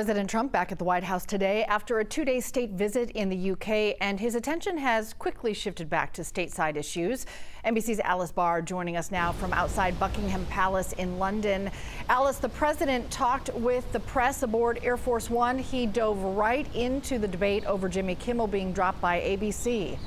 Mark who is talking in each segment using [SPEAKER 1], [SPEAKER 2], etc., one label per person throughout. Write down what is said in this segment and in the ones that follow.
[SPEAKER 1] President Trump back at the White House today after a two-day state visit in the UK, and his attention has quickly shifted back to stateside issues. NBC's Alice Barr joining us now from outside Buckingham Palace in London. Alice, the president talked with the press aboard Air Force One. He dove right into the debate over Jimmy Kimmel being dropped by ABC.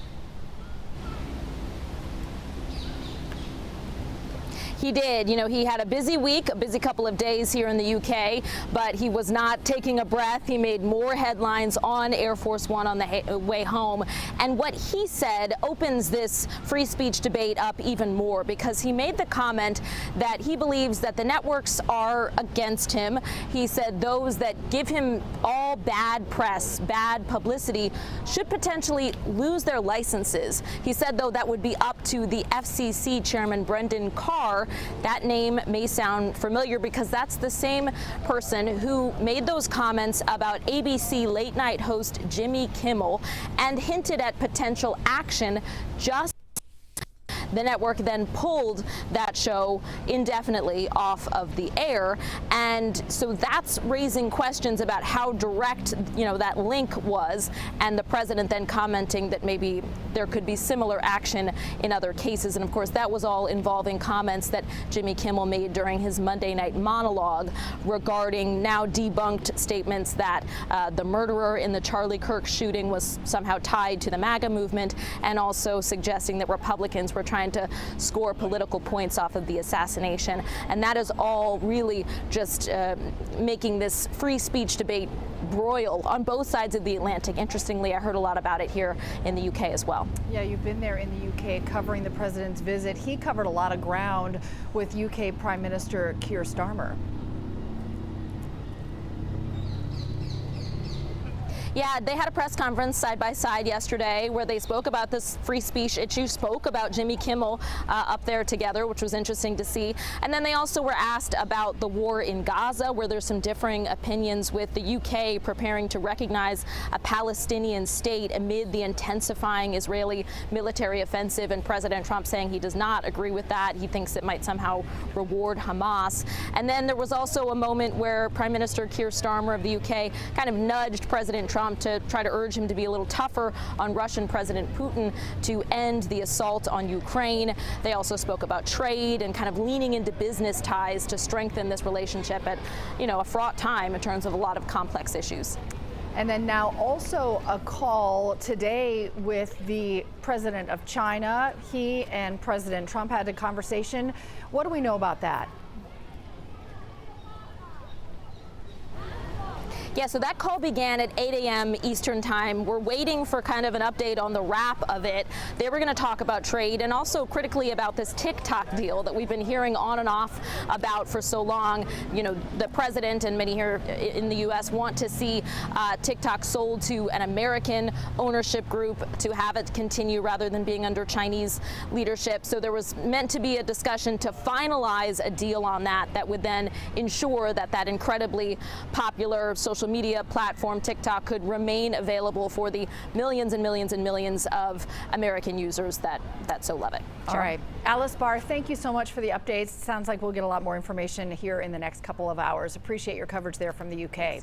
[SPEAKER 2] He did. You know, he had a busy week, a busy couple of days here in the UK, but he was not taking a breath. He made more headlines on Air Force One on the way home. And what he said opens this free speech debate up even more, because he made the comment that he believes that the networks are against him. He said those that give him all bad press, bad publicity, should potentially lose their licenses. He said, though, that would be up to the FCC chairman, Brendan Carr. That name may sound familiar because that's the same person who made those comments about ABC late night host Jimmy Kimmel and hinted at potential action. Just the network then pulled that show indefinitely off of the air. And so that's raising questions about how direct, that link was. And the president then commenting that maybe there could be similar action in other cases. And of course, that was all involving comments that Jimmy Kimmel made during his Monday night monologue regarding now debunked statements that the murderer in the Charlie Kirk shooting was somehow tied to the MAGA movement, and also suggesting that Republicans were trying to score political points off of the assassination. And that is all really just making this free speech debate broil on both sides of the Atlantic. Interestingly, I heard a lot about it here in the UK as well.
[SPEAKER 1] Yeah, you've been there in the UK covering the president's visit. He covered a lot of ground with UK Prime Minister Keir Starmer.
[SPEAKER 2] Yeah, they had a press conference side by side yesterday where they spoke about this free speech issue, spoke about Jimmy Kimmel up there together, which was interesting to see. And then they also were asked about the war in Gaza, where there's some differing opinions, with the UK preparing to recognize a Palestinian state amid the intensifying Israeli military offensive, and President Trump saying he does not agree with that. He thinks it might somehow reward Hamas. And then there was also a moment where Prime Minister Keir Starmer of the UK kind of nudged President Trump to try to urge him to be a little tougher on Russian President Putin to end the assault on Ukraine. They also spoke about trade and kind of leaning into business ties to strengthen this relationship at, a fraught time in terms of a lot of complex issues.
[SPEAKER 1] And then now also a call today with the president of China. He and President Trump had a conversation. What do we know about that?
[SPEAKER 2] Yeah, so that call began at 8 a.m. Eastern time. We're waiting for kind of an update on the wrap of it. They were going to talk about trade and also critically about this TikTok deal that we've been hearing on and off about for so long. The president and many here in the U.S. want to see TikTok sold to an American ownership group to have it continue rather than being under Chinese leadership. So there was meant to be a discussion to finalize a deal on that would then ensure that incredibly popular social media platform TikTok could remain available for the millions and millions and millions of American users that so love it.
[SPEAKER 1] All right. Alice Barr, thank you so much for the updates. Sounds like we'll get a lot more information here in the next couple of hours. Appreciate your coverage there from the UK.